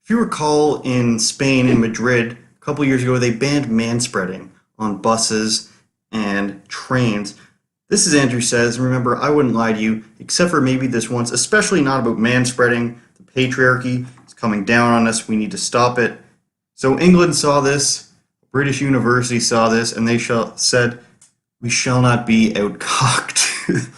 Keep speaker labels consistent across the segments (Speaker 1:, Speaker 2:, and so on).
Speaker 1: If you recall, in Spain, in Madrid, a couple years ago, they banned manspreading on buses and trains. This is Andrew Says, and remember, I wouldn't lie to you, except for maybe this once, especially not about manspreading. The patriarchy is coming down on us. We need to stop it. So England saw this, British University saw this, and they said, we shall not be outcocked.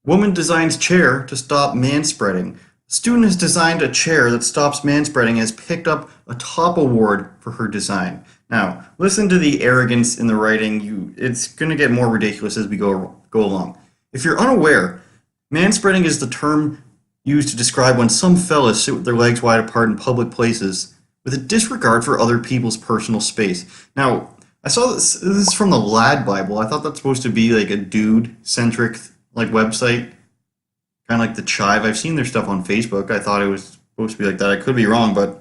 Speaker 1: Woman designs chair to stop manspreading. Student has designed a chair that stops manspreading and has picked up a top award for her design. Now, listen to the arrogance in the writing. It's going to get more ridiculous as we go along. If you're unaware, manspreading is the term used to describe when some fellas sit with their legs wide apart in public places with a disregard for other people's personal space. Now, I saw this is from the Lad Bible. I thought that's supposed to be like a dude-centric website, kind of like the Chive. I've seen their stuff on Facebook. I thought it was supposed to be like that. I could be wrong, but it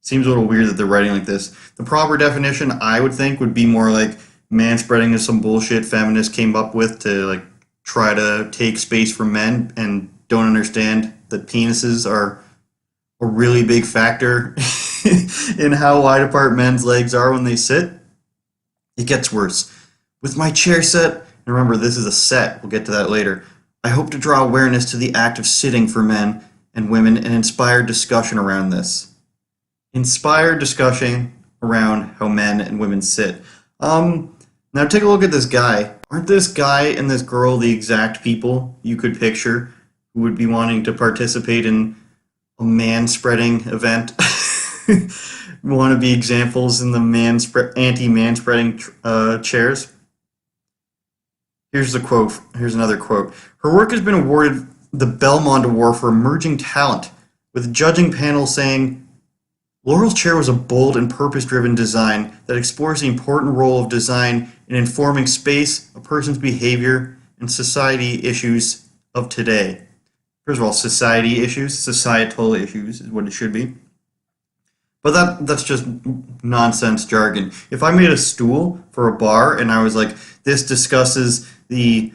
Speaker 1: seems a little weird that they're writing like this. The proper definition, I would think, would be more like manspreading is some bullshit feminists came up with to try to take space from men and don't understand that penises are a really big factor in how wide apart men's legs are when they sit. It gets worse. With my chair set, and remember this is a set, we'll get to that later, I hope to draw awareness to the act of sitting for men and women and inspire discussion around this. Inspire discussion around how men and women sit. Now take a look at this guy. Aren't this guy and this girl the exact people you could picture who would be wanting to participate in a manspreading event? Want to be examples in the anti-manspreading chairs? Here's another quote. Her work has been awarded the Belmont Award for Emerging Talent, with a judging panel saying, Laurel's chair was a bold and purpose-driven design that explores the important role of design in informing space, a person's behavior, and society issues of today. First of all, societal issues is what it should be. But that's just nonsense jargon. If I made a stool for a bar and I was like, this discusses the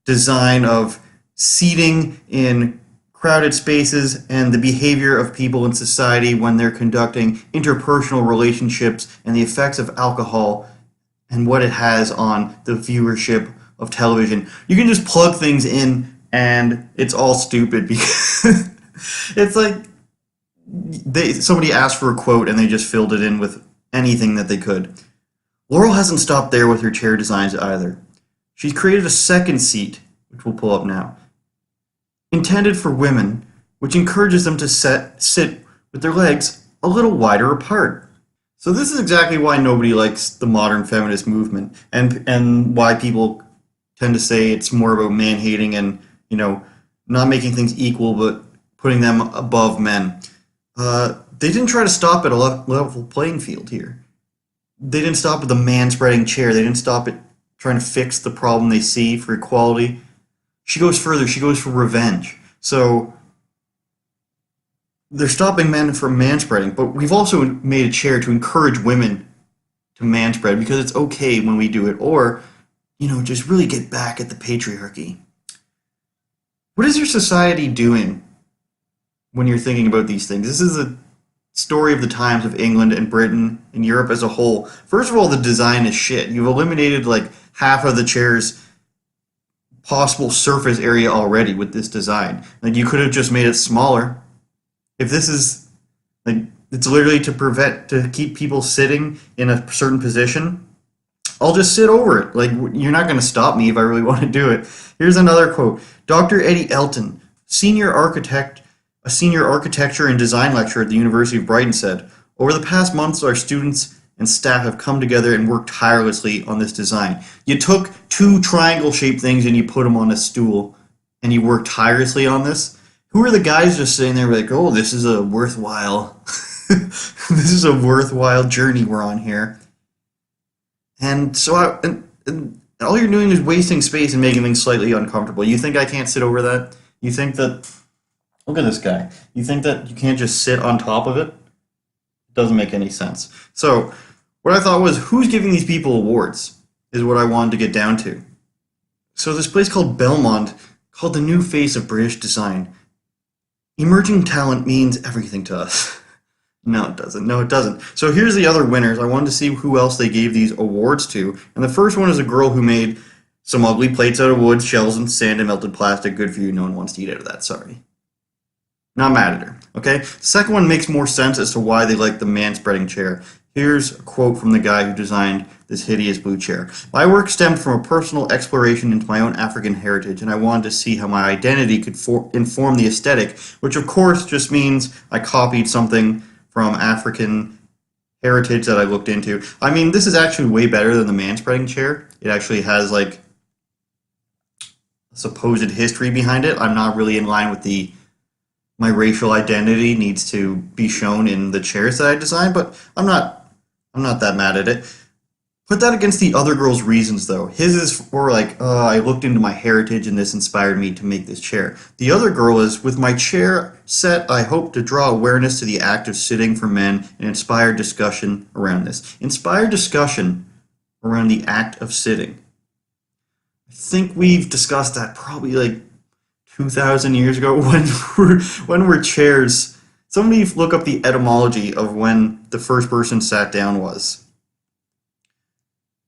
Speaker 1: design of seating in crowded spaces and the behavior of people in society when they're conducting interpersonal relationships and the effects of alcohol and what it has on the viewership of television. You can just plug things in and it's all stupid because it's like somebody asked for a quote and they just filled it in with anything that they could. Laurel hasn't stopped there with her chair designs either. She's created a second seat, which we'll pull up now, intended for women, which encourages them to sit with their legs a little wider apart. So this is exactly why nobody likes the modern feminist movement and why people tend to say it's more about man-hating and, not making things equal but putting them above men. They didn't try to stop at a level playing field here. They didn't stop at the manspreading chair. They didn't stop at trying to fix the problem they see for equality. She goes further. She goes for revenge. So they're stopping men from manspreading, but we've also made a chair to encourage women to manspread because it's okay when we do it, or, just really get back at the patriarchy. What is your society doing when you're thinking about these things? This is a story of the times of England and Britain and Europe as a whole. First of all, the design is shit. You've eliminated half of the chair's possible surface area already with this design. You could have just made it smaller. If this is it's literally to keep people sitting in a certain position, I'll just sit over it. You're not going to stop me if I really want to do it. Here's another quote. Dr. Eddie Elton, a senior architecture and design lecturer at the University of Brighton, said, over the past months, our students and staff have come together and worked tirelessly on this design. You took two triangle-shaped things and you put them on a stool and you worked tirelessly on this? Who are the guys just sitting there like, oh, this is a worthwhile journey we're on here? And so and all you're doing is wasting space and making things slightly uncomfortable. You think I can't sit over that? You think that, look at this guy. You think that you can't just sit on top of it? It doesn't make any sense. So what I thought was, who's giving these people awards is what I wanted to get down to. So this place called Belmont, called the new face of British design. Emerging talent means everything to us. No, it doesn't. No, it doesn't. So here's the other winners. I wanted to see who else they gave these awards to. And the first one is a girl who made some ugly plates out of wood, shells, and sand and melted plastic. Good for you. No one wants to eat out of that. Sorry. Not mad at her. Okay? The second one makes more sense as to why they like the manspreading chair. Here's a quote from the guy who designed this hideous blue chair. My work stemmed from a personal exploration into my own African heritage, and I wanted to see how my identity could inform the aesthetic, which of course just means I copied something from African heritage that I looked into. I mean, this is actually way better than the manspreading chair. It actually has like supposed history behind it. I'm not really in line with the my racial identity needs to be shown in the chairs that I designed, but I'm not that mad at it. Put that against the other girl's reasons though. His is for like, I looked into my heritage and this inspired me to make this chair. The other girl is, with my chair set, I hope to draw awareness to the act of sitting for men and inspire discussion around this. Inspire discussion around the act of sitting. I think we've discussed that probably like 2,000 years ago when were chairs. Somebody look up the etymology of when the first person sat down was.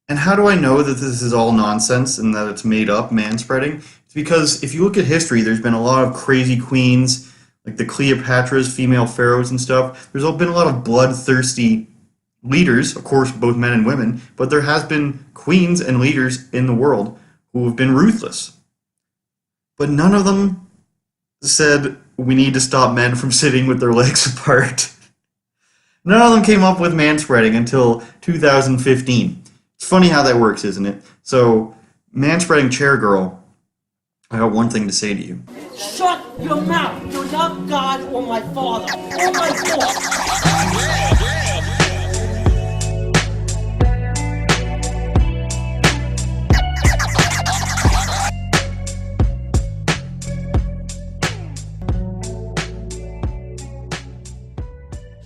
Speaker 1: And how do I know that this is all nonsense and that it's made up, manspreading? It's because if you look at history, there's been a lot of crazy queens, like the Cleopatras, female pharaohs and stuff. There's been a lot of bloodthirsty leaders, of course, both men and women, but there has been queens and leaders in the world who have been ruthless. But none of them said, we need to stop men from sitting with their legs apart. None of them came up with manspreading until 2015. It's funny how that works, isn't it? So, manspreading chair girl, I got one thing to say to you.
Speaker 2: Shut your mouth! You're not God or my father or my boss!